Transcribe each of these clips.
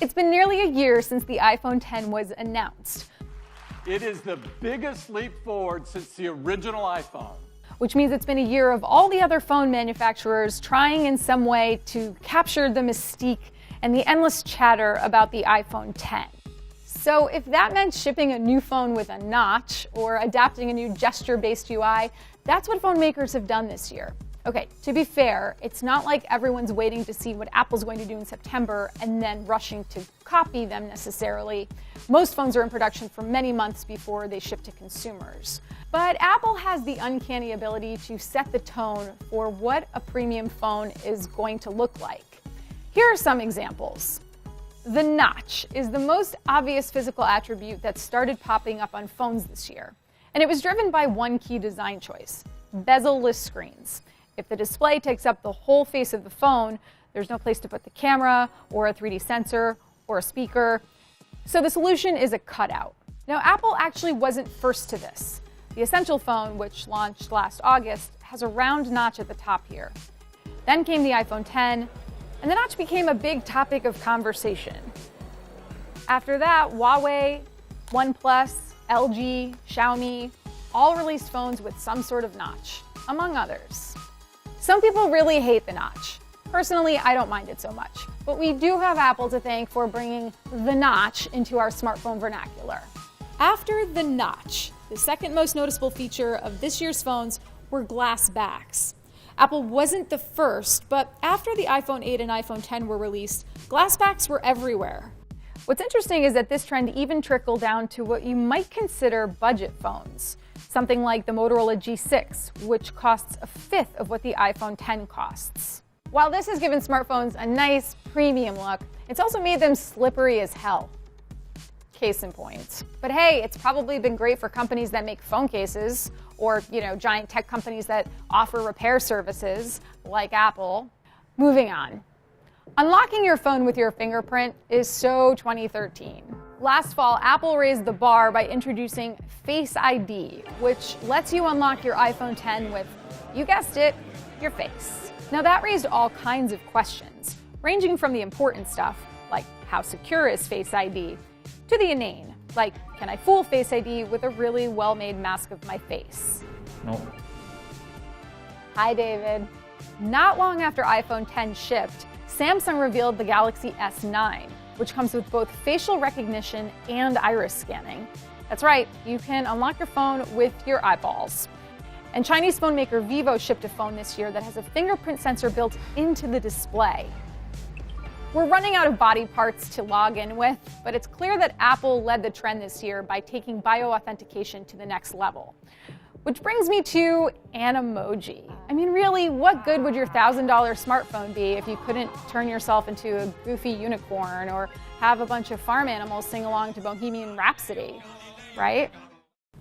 It's been nearly a year since the iPhone X was announced. It is the biggest leap forward since the original iPhone. Which means it's been a year of all the other phone manufacturers trying in some way to capture the mystique and the endless chatter about the iPhone X. So if that meant shipping a new phone with a notch or adapting a new gesture-based UI, that's what phone makers have done this year. Okay, to be fair, it's not like everyone's waiting to see what Apple's going to do in September and then rushing to copy them necessarily. Most phones are in production for many months before they ship to consumers. But Apple has the uncanny ability to set the tone for what a premium phone is going to look like. Here are some examples. The notch is the most obvious physical attribute that started popping up on phones this year. And it was driven by one key design choice: bezel-less screens. If the display takes up the whole face of the phone, there's no place to put the camera or a 3D sensor or a speaker. So the solution is a cutout. Now, Apple actually wasn't first to this. The Essential phone, which launched last August, has a round notch at the top here. Then came the iPhone X, and the notch became a big topic of conversation. After that, Huawei, OnePlus, LG, Xiaomi all released phones with some sort of notch, among others. Some people really hate the notch. Personally, I don't mind it so much. But we do have Apple to thank for bringing the notch into our smartphone vernacular. After the notch, the second most noticeable feature of this year's phones were glass backs. Apple wasn't the first, but after the iPhone 8 and iPhone X were released, glass backs were everywhere. What's interesting is that this trend even trickled down to what you might consider budget phones. Something like the Motorola G6, which costs a fifth of what the iPhone X costs. While this has given smartphones a nice premium look, it's also made them slippery as hell. Case in point. But hey, it's probably been great for companies that make phone cases, or giant tech companies that offer repair services, like Apple. Moving on. Unlocking your phone with your fingerprint is so 2013. Last fall, Apple raised the bar by introducing Face ID, which lets you unlock your iPhone X with, you guessed it, your face. Now that raised all kinds of questions, ranging from the important stuff, like how secure is Face ID, to the inane, like can I fool Face ID with a really well-made mask of my face? No. Hi, David. Not long after iPhone X shipped, Samsung revealed the Galaxy S9, which comes with both facial recognition and iris scanning. That's right, you can unlock your phone with your eyeballs. And Chinese phone maker Vivo shipped a phone this year that has a fingerprint sensor built into the display. We're running out of body parts to log in with, but it's clear that Apple led the trend this year by taking bioauthentication to the next level. Which brings me to animoji. I mean, really, what good would your $1,000 smartphone be if you couldn't turn yourself into a goofy unicorn or have a bunch of farm animals sing along to Bohemian Rhapsody, right?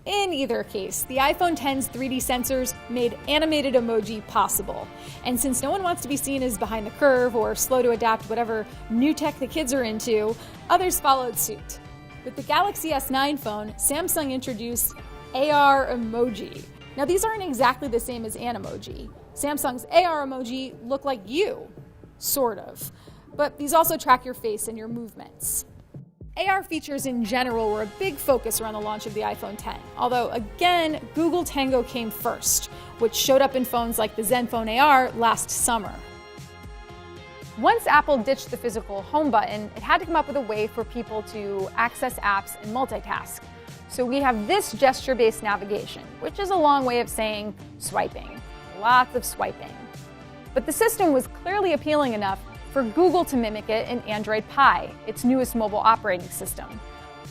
In either case, the iPhone X's 3D sensors made animated emoji possible. And since no one wants to be seen as behind the curve or slow to adapt whatever new tech the kids are into, others followed suit. With the Galaxy S9 phone, Samsung introduced AR emoji. Now these aren't exactly the same as Animoji. Samsung's AR emoji look like you, sort of. But these also track your face and your movements. AR features in general were a big focus around the launch of the iPhone X, although again, Google Tango came first, which showed up in phones like the Zenfone AR last summer. Once Apple ditched the physical home button, it had to come up with a way for people to access apps and multitask. So we have this gesture-based navigation, which is a long way of saying swiping. Lots of swiping. But the system was clearly appealing enough for Google to mimic it in Android Pie, its newest mobile operating system.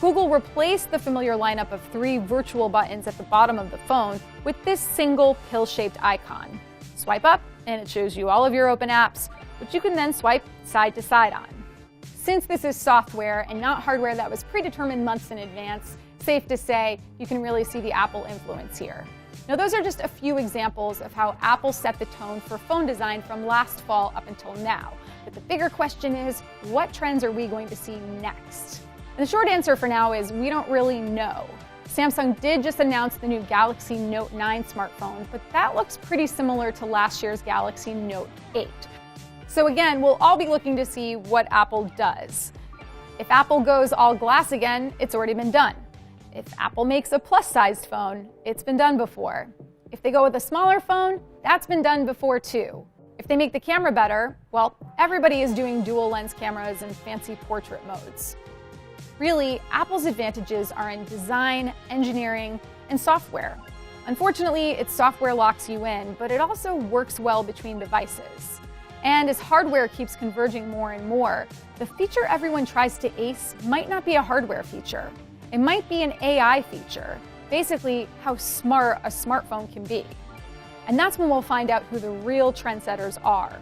Google replaced the familiar lineup of 3 virtual buttons at the bottom of the phone with this single pill-shaped icon. Swipe up, and it shows you all of your open apps, which you can then swipe side to side on. Since this is software and not hardware that was predetermined months in advance, safe to say you can really see the Apple influence here. Now, those are just a few examples of how Apple set the tone for phone design from last fall up until now. But the bigger question is, what trends are we going to see next? And the short answer for now is we don't really know. Samsung did just announce the new Galaxy Note 9 smartphone, but that looks pretty similar to last year's Galaxy Note 8. So again, we'll all be looking to see what Apple does. If Apple goes all glass again, it's already been done. If Apple makes a plus-sized phone, it's been done before. If they go with a smaller phone, that's been done before too. If they make the camera better, well, everybody is doing dual lens cameras and fancy portrait modes. Really, Apple's advantages are in design, engineering, and software. Unfortunately, its software locks you in, but it also works well between devices. And as hardware keeps converging more and more, the feature everyone tries to ace might not be a hardware feature. It might be an AI feature, basically how smart a smartphone can be. And that's when we'll find out who the real trendsetters are.